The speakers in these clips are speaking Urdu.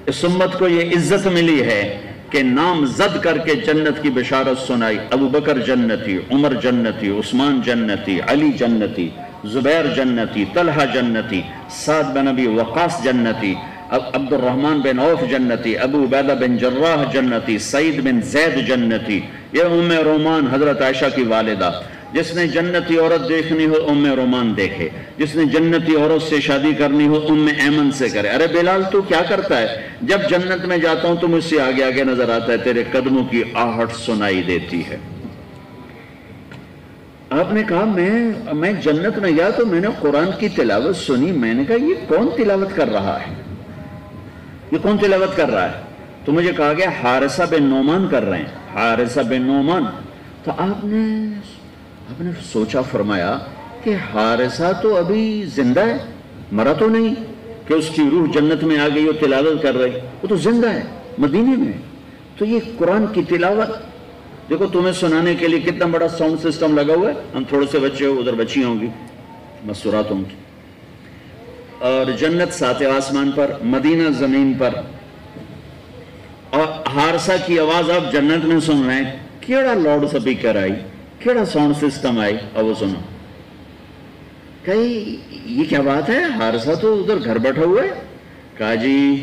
اس امت کو یہ عزت ملی ہے کہ نام زد کر کے جنت کی بشارت سنائی. ابو بکر جنتی، عمر جنتی، عثمان جنتی، علی جنتی، زبیر جنتی، طلحہ جنتی، سعد بن ابی وقاص جنتی، عبد الرحمن بن عوف جنتی، ابو عبیدہ بن جراح جنتی، سعید بن زید جنتی. یہ ام رومان حضرت عائشہ کی والدہ. جس نے جنتی عورت دیکھنی ہو ام رومان دیکھے، جس نے جنتی عورت سے شادی کرنی ہو ام ایمن سے کرے. ارے بلال تو کیا کرتا ہے؟ جب جنت میں جاتا ہوں تو مجھ سے آگے آگے نظر آتا ہے، تیرے قدموں کی آہٹ سنائی دیتی ہے. آپ نے کہا میں جنت میں گیا تو میں نے قرآن کی تلاوت سنی. میں نے کہا یہ کون تلاوت کر رہا ہے، یہ کون تلاوت کر رہا ہے؟ تو مجھے کہا گیا حارثہ بن نعمان کر رہے ہیں، حارثہ بن نعمان. تو آپ نے سوچا، فرمایا کہ حارثہ تو ابھی زندہ ہے، مرا تو نہیں کہ اس کی روح جنت میں آ گئی اور تلاوت کر رہی. وہ تو زندہ ہے مدینے میں. تو یہ قرآن کی تلاوت دیکھو تمہیں سنانے کے لیے کتنا بڑا ساؤنڈ سسٹم لگا ہوا ہے. ہم تھوڑے سے بچے ہو، ادھر بچیاں ہوں گی مسورات ہوں گی، اور جنت ساتویں آسمان پر، مدینہ زمین پر، اور حارثہ کی آواز آپ جنت میں سن رہے ہیں. کیڑا لاؤڈ سپیکر آئی، کیڑا ساؤنڈ سسٹم آئی، اور وہ سنو. کہی یہ کیا بات ہے، حارثہ تو ادھر گھر بیٹھا ہوا ہے. کہا جی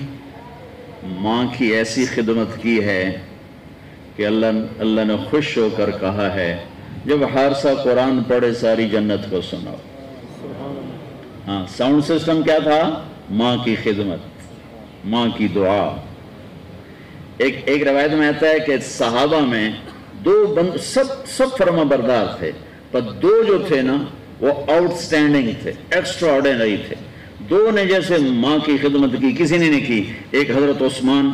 ماں کی ایسی خدمت کی ہے کہ اللہ نے خوش ہو کر کہا ہے جب حارثہ قرآن پڑھے ساری جنت کو سناؤ. ہاں، ساؤنڈ سسٹم کیا تھا؟ ماں کی خدمت، ماں کی دعا. ایک روایت میں آتا ہے کہ صحابہ میں سب فرما بردار تھے، پر دو جو تھے نا وہ آؤٹ سٹینڈنگ تھے، ایکسٹرا آرڈینری تھے. دو نے جیسے ماں کی خدمت کی کسی نے نہیں کی، ایک حضرت عثمان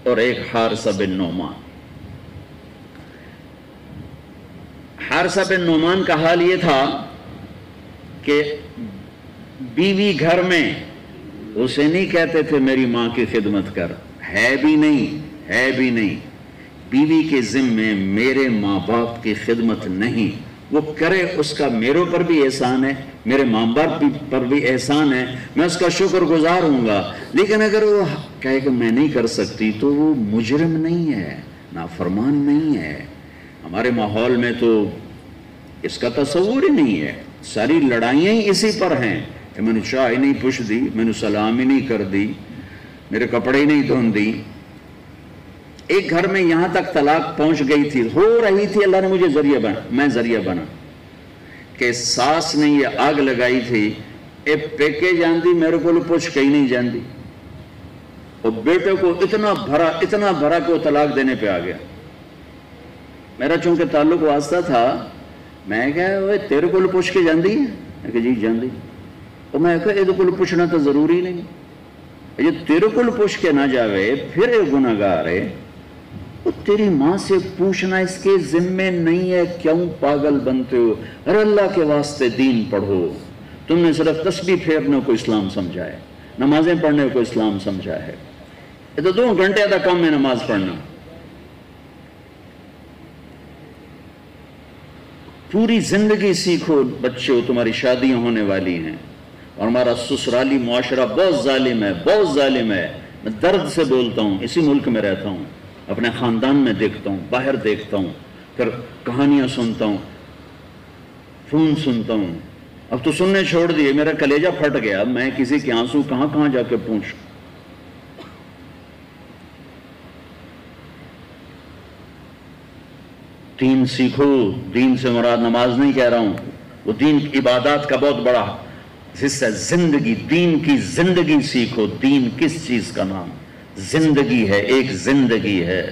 اور ایک حارثہ بن نعمان. حارثہ بن نعمان کا حال یہ تھا کہ بیوی گھر میں اسے نہیں کہتے تھے میری ماں کی خدمت کر، ہے بھی نہیں. بیوی کے ذمے میرے ماں باپ کی خدمت نہیں، وہ کرے اس کا میرے پر بھی احسان ہے، میرے ماں باپ پر بھی احسان ہے، میں اس کا شکر گزار ہوں گا. لیکن اگر وہ کہے کہ میں نہیں کر سکتی تو وہ مجرم نہیں ہے، نافرمان نہیں ہے. ہمارے ماحول میں تو اس کا تصور ہی نہیں ہے. ساری لڑائیاں ہی اسی پر ہیں کہ میں نے چائے نہیں پوچھ دی، میں نے سلام ہی نہیں کر دی، میرے کپڑے ہی نہیں دھون دی. ایک گھر میں یہاں تک طلاق پہنچ گئی تھی، ہو رہی تھی، اللہ نے مجھے میں ذریعہ بنا کہ ساس نے یہ آگ لگائی تھی اے پیکے جاندی میرے کو پوچھ کہیں نہیں جاندی، اور بیٹے کو اتنا بھرا کہ وہ طلاق دینے پہ آ گیا. میرا چونکہ تعلق واسطہ تھا، میں کہا وہ تیرے کو پوچھ کے جاندی ہے؟ میں کہا جی جاندی. اور میں کہا یہ کو پوچھنا تو ضروری نہیں، یہ تیرے کو پوچھ کے نہ جاوے پھر یہ گناہ گار ہے. وہ تیری ماں سے پوچھنا اس کے ذمے نہیں ہے، کیوں پاگل بنتے ہو؟ ارے اللہ کے واسطے دین پڑھو. تم نے صرف تسبیح پھیرنے کو اسلام سمجھا ہے، نمازیں پڑھنے کو اسلام سمجھا ہے. یہ تو 2 گھنٹے کا کام ہے نماز پڑھنا. پوری زندگی سیکھو بچے، تمہاری شادیاں ہونے والی ہیں، اور ہمارا سسرالی معاشرہ بہت ظالم ہے. میں درد سے بولتا ہوں، اسی ملک میں رہتا ہوں، اپنے خاندان میں دیکھتا ہوں، باہر دیکھتا ہوں، پھر کہانیاں سنتا ہوں، فون سنتا ہوں. اب تو سننے چھوڑ دیے، میرا کلیجہ پھٹ گیا. میں کسی کے آنسو کہاں جا کے پوچھوں. دین سیکھو. دین سے مراد نماز نہیں کہہ رہا ہوں، وہ دین عبادات کا بہت بڑا حصہ ہے. زندگی، دین کی زندگی سیکھو. دین کس چیز کا نام؟ زندگی ہے، ایک زندگی ہے.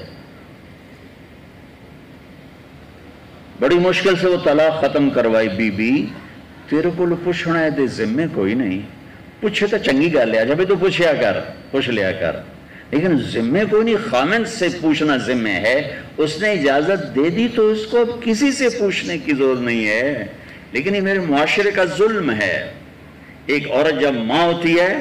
بڑی مشکل سے وہ طلاق ختم کروائی بی تیرے کو پوچھنا ہے دے ذمے کوئی نہیں. پوچھے تو چنگی گل ہے، جب تو پوچھ لیا کر، لیکن ذمے کوئی نہیں. خامن سے پوچھنا ذمے ہے، اس نے اجازت دے دی تو اس کو کسی سے پوچھنے کی ضرورت نہیں ہے. لیکن یہ میرے معاشرے کا ظلم ہے. ایک عورت جب ماں ہوتی ہے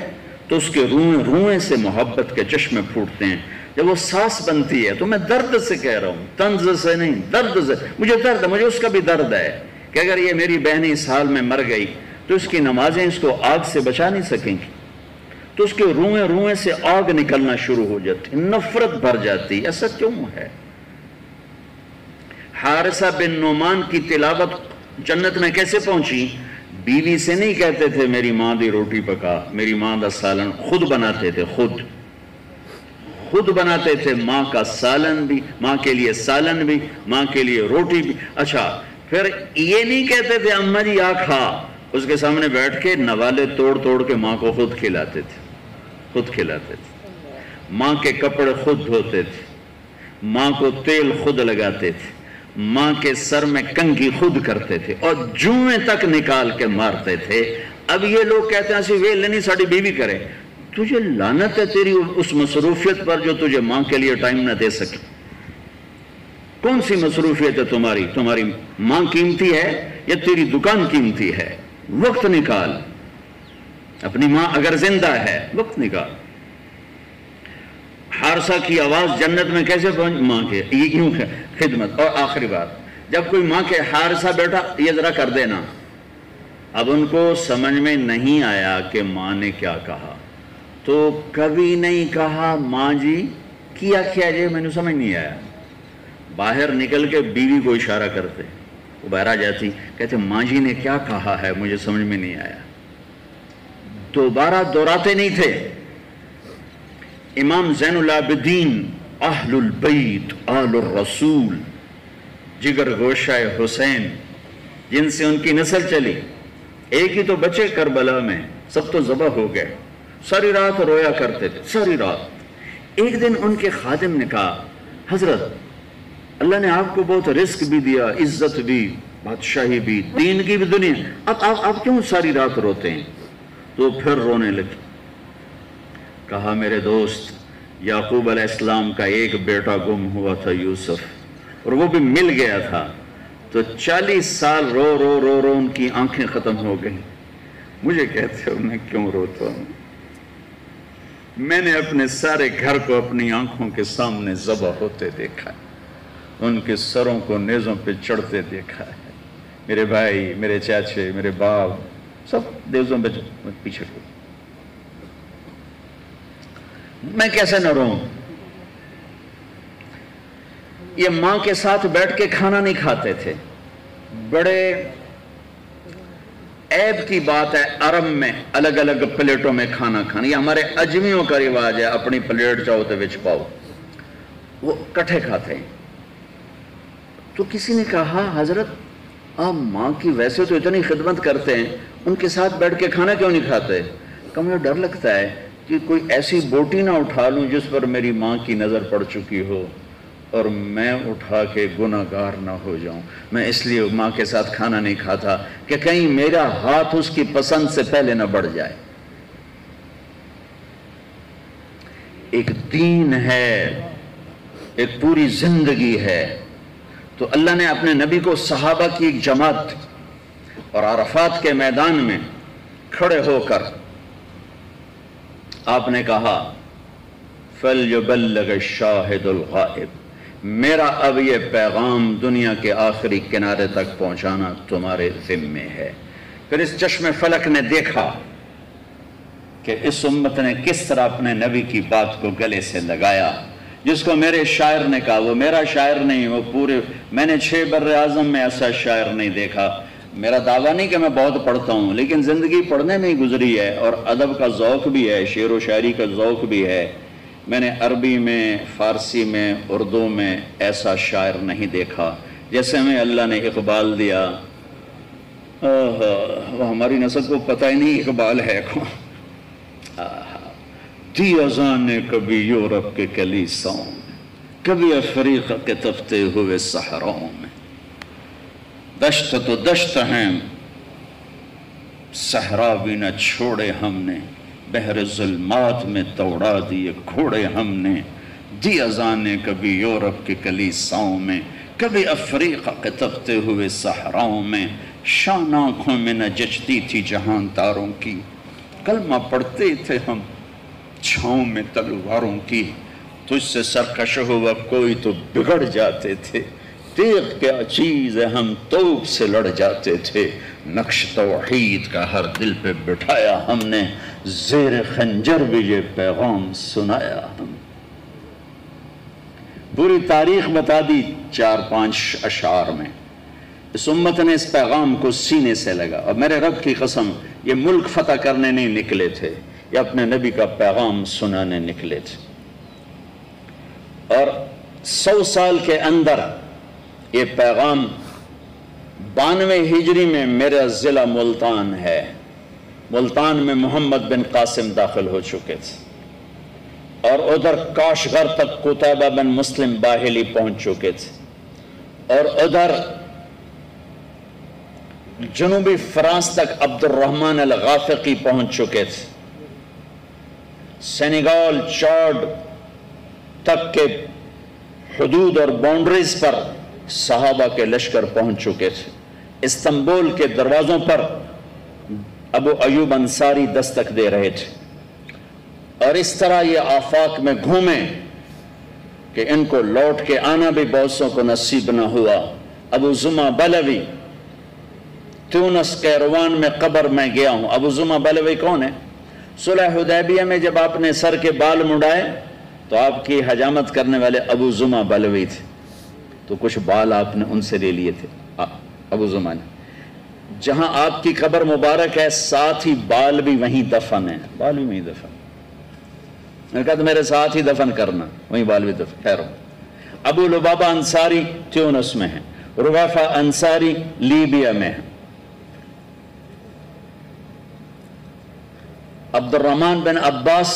تو اس کے روئیں سے محبت کے چشمے پھوٹتے ہیں. جب وہ ساس بنتی ہے تو میں درد سے کہہ رہا ہوں، طنز سے نہیں، درد سے. مجھے درد ہے، مجھے اس کا بھی درد ہے کہ اگر یہ میری بہن اس حال میں مر گئی تو اس کی نمازیں اس کو آگ سے بچا نہیں سکیں گی. تو اس کے روئیں روئیں سے آگ نکلنا شروع ہو جاتی، نفرت بھر جاتی. ایسا کیوں ہے؟ حارثہ بن نعمان کی تلاوت جنت میں کیسے پہنچی؟ بیوی سے نہیں کہتے تھے میری ماں دی روٹی پکا، میری ماں دا سالن، خود بناتے تھے، خود بناتے تھے. ماں کا سالن بھی، ماں کے لیے سالن بھی، ماں کے لیے روٹی بھی. اچھا پھر یہ نہیں کہتے تھے اماں جی آ کھا، اس کے سامنے بیٹھ کے نوالے توڑ کے ماں کو خود کھلاتے تھے. ماں کے کپڑے خود دھوتے تھے، ماں کو تیل خود لگاتے تھے، ماں کے سر میں کنگھی خود کرتے تھے اور جوئیں تک نکال کے مارتے تھے. اب یہ لوگ کہتے ہیں ویل نہیں ساڑی بیوی کرے. تجھے لعنت ہے تیری اس مصروفیت پر جو تجھے ماں کے لیے ٹائم نہ دے سکے. کون سی مصروفیت ہے تمہاری ماں قیمتی ہے یا تیری دکان قیمتی ہے؟ وقت نکال، اپنی ماں اگر زندہ ہے وقت نکال. حارثہ کی آواز جنت میں کیسے پہنچ؟ ماں کے یہ کیوں خدمت. اور آخری بات، جب کوئی ماں کے حارثہ بیٹا یہ ذرا کر دینا. اب ان کو سمجھ میں نہیں آیا کہ ماں نے کیا کہا، تو کبھی نہیں کہا ماں جی کیا جی میں نے سمجھ نہیں آیا. باہر نکل کے بیوی کو اشارہ کرتے، وہ باہر آ جاتی، کہتے ماں جی نے کیا کہا ہے مجھے سمجھ میں نہیں آیا. دوبارہ دہراتے نہیں تھے. امام زین العابدین اہل البیت آل الرسول، جگر گوشہ حسین، جن سے ان کی نسل چلی، ایک ہی تو بچے کربلا میں، سب تو ذبح ہو گئے. ساری رات رویا کرتے تھے، ساری رات. ایک دن ان کے خادم نے کہا حضرت اللہ نے آپ کو بہت رزق بھی دیا، عزت بھی، بادشاہی بھی، دین کی بھی دنیا، اب آپ کیوں ساری رات روتے ہیں؟ تو پھر رونے لگے. کہا میرے دوست یعقوب علیہ السلام کا ایک بیٹا گم ہوا تھا یوسف، اور وہ بھی مل گیا تھا، تو 40 سال رو ان کی آنکھیں ختم ہو گئیں. مجھے کہتے ہو میں کیوں روتا ہوں؟ میں نے اپنے سارے گھر کو اپنی آنکھوں کے سامنے ذبح ہوتے دیکھا ہے، ان کے سروں کو نیزوں پہ چڑھتے دیکھا ہے. میرے بھائی، میرے چاچے، میرے باپ سب نیزوں پہ پیچھے کو. میں کیسے نہ روؤں؟ یہ ماں کے ساتھ بیٹھ کے کھانا نہیں کھاتے تھے. بڑے عیب کی بات ہے عرب میں الگ الگ پلیٹوں میں کھانا کھانا. یہ ہمارے اجمیوں کا رواج ہے، اپنی پلیٹ چاہو تو وچ پاؤ. وہ کٹھے کھاتے ہیں. تو کسی نے کہا حضرت آپ ماں کی ویسے تو اتنی خدمت کرتے ہیں، ان کے ساتھ بیٹھ کے کھانا کیوں نہیں کھاتے؟ کہ مجھے ڈر لگتا ہے کہ کوئی ایسی بوٹی نہ اٹھا لوں جس پر میری ماں کی نظر پڑ چکی ہو اور میں اٹھا کے گناہگار نہ ہو جاؤں. میں اس لیے ماں کے ساتھ کھانا نہیں کھاتا کہ کہیں میرا ہاتھ اس کی پسند سے پہلے نہ بڑھ جائے. ایک دین ہے، ایک پوری زندگی ہے. تو اللہ نے اپنے نبی کو صحابہ کی ایک جماعت اور عرفات کے میدان میں کھڑے ہو کر آپ نے کہا فَلْيُبَلَّغِ الشَّاهِدُ الْغَائِبُ، میرا اب یہ پیغام دنیا کے آخری کنارے تک پہنچانا تمہارے ذمے ہے. پھر اس چشم فلک نے دیکھا کہ اس امت نے کس طرح اپنے نبی کی بات کو گلے سے لگایا. جس کو میرے شاعر نے کہا وہ میرا شاعر نہیں، وہ پورے، میں نے 6 بر اعظم میں ایسا شاعر نہیں دیکھا. میرا دعویٰ نہیں کہ میں بہت پڑھتا ہوں، لیکن زندگی پڑھنے میں ہی گزری ہے اور ادب کا ذوق بھی ہے، شعر و شاعری کا ذوق بھی ہے. میں نے عربی میں، فارسی میں، اردو میں ایسا شاعر نہیں دیکھا جیسے ہمیں اللہ نے اقبال دیا. وہ ہماری نسل کو پتہ ہی نہیں اقبال ہے کون. دی اذان نے کبھی یورپ کے کلیساؤں میں، کبھی افریقہ کے تپتے ہوئے صحراؤں میں. دشت تو دشت ہیں، صحرا بھی نہ چھوڑے ہم نے، بحر ظلمات میں دوڑا دیے گھوڑے ہم نے. دی اذان نے کبھی یورپ کے کلیساؤں میں، کبھی افریقہ کے تپتے ہوئے صحراؤں میں. شان آنکھوں میں نہ جچتی تھی جہاں تاروں کی، کلمہ پڑھتے تھے ہم چھاؤں میں تلواروں کی. تجھ سے سرکش ہوا کوئی تو بگڑ جاتے تھے، تیغ کیا چیز ہے ہم توپ سے لڑ جاتے تھے. نقش توحید کا ہر دل پہ بٹھایا ہم نے، زیر خنجر بھی یہ پیغام سنایا ہم. پوری تاریخ بتا دی 4-5 اشعار میں. اس امت نے اس پیغام کو سینے سے لگا. اور میرے رب کی قسم یہ ملک فتح کرنے نہیں نکلے تھے، یہ اپنے نبی کا پیغام سنانے نکلے تھے. اور 100 سال کے اندر یہ پیغام 92 ہجری میں میرا ضلع ملتان ہے. ملتان میں محمد بن قاسم داخل ہو چکے تھے، اور ادھر کاشغر تک قتیبہ بن مسلم باہلی پہنچ چکے تھے، اور ادھر جنوبی فرانس تک عبد الرحمن الغافقی پہنچ چکے تھے. سینیگال چاڈ تک کے حدود اور باؤنڈریز پر صحابہ کے لشکر پہنچ چکے تھے. استنبول کے دروازوں پر ابو ایوب انصاری دستک دے رہے تھے. اور اس طرح یہ آفاق میں گھومے کہ ان کو لوٹ کے آنا بھی بہت سو کو نصیب نہ ہوا. ابو زمع بلوی تونس کیروان میں قبر میں گیا ہوں. ابو زمع بلوی کون ہے؟ صلح حدیبیہ میں جب آپ نے سر کے بال مڑائے تو آپ کی حجامت کرنے والے ابو زمع بلوی تھے، تو کچھ بال آپ نے ان سے لے لیے تھے ابو زمع نے. جہاں آپ کی قبر مبارک ہے ساتھ ہی بال بھی وہیں دفن ہیں. بال بھی وہیں دفن. میں نے کہا تو میرے ساتھ ہی دفن کرنا، وہیں بال بھی دفن. خیر، ابو لبابہ انصاری تیونس میں ہیں، رویفہ انصاری لیبیا میں ہیں، عبد الرحمن بن عباس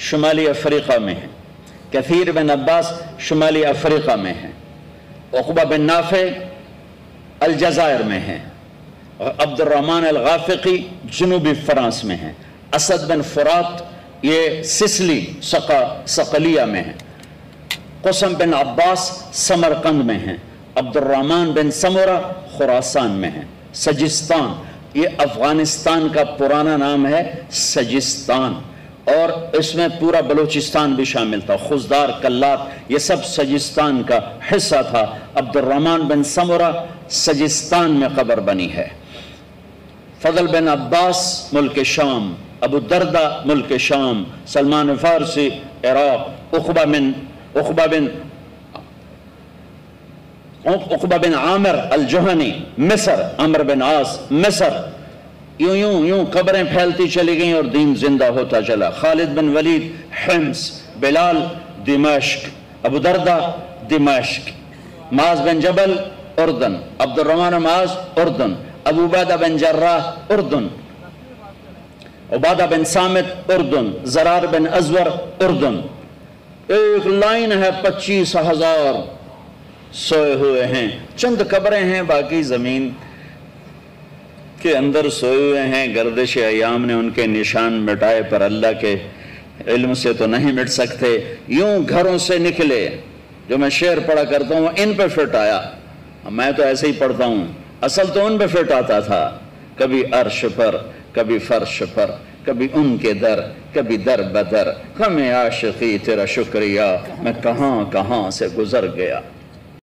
شمالی افریقہ میں ہیں، کثیر بن عباس شمالی افریقہ میں ہیں، عقبہ بن نافع الجزائر میں ہیں، عبد الرحمن الغافقی جنوبی فرانس میں ہیں، اسد بن فرات یہ سسلی صقلیہ میں ہیں، قسم بن عباس سمرقند میں ہیں، عبد الرحمن بن سمرہ خراسان میں ہیں. سجستان یہ افغانستان کا پرانا نام ہے سجستان، اور اس میں پورا بلوچستان بھی شامل تھا. خزدار، کلات یہ سب سجستان کا حصہ تھا. عبد الرحمن بن سمرہ سجستان میں قبر بنی ہے. فضل بن عباس ملک شام، ابو دردہ ملک شام، سلمان فارسی عراق، عقبہ بن عامر الجہنی مصر، عمر بن عاص مصر. یوں قبریں پھیلتی چلی گئیں اور دین زندہ ہوتا چلا. خالد بن ولید حمص، بلال دمشق، ابو دردہ دمشق، معاذ بن جبل اردن، عبد الرحمن معاذ اردن، ابو عبیدہ بن جراح اردن، عبادہ بن سامت اردن، زرار بن ازور اردن. ایک لائن ہے 25,000 سوئے ہوئے ہیں. چند قبریں ہیں، باقی زمین کے اندر سوئے ہوئے ہیں. گردش ایام نے ان کے نشان مٹائے، پر اللہ کے علم سے تو نہیں مٹ سکتے. یوں گھروں سے نکلے. جو میں شعر پڑھا کرتا ہوں ان پہ فٹ آیا. میں تو ایسے ہی پڑھتا ہوں، اصل تو ان پہ فٹ آتا تھا. کبھی عرش پر، کبھی فرش پر، کبھی ان کے در، کبھی در بدر. ہمیں عاشقی تیرا شکریہ، میں کہاں سے گزر گیا.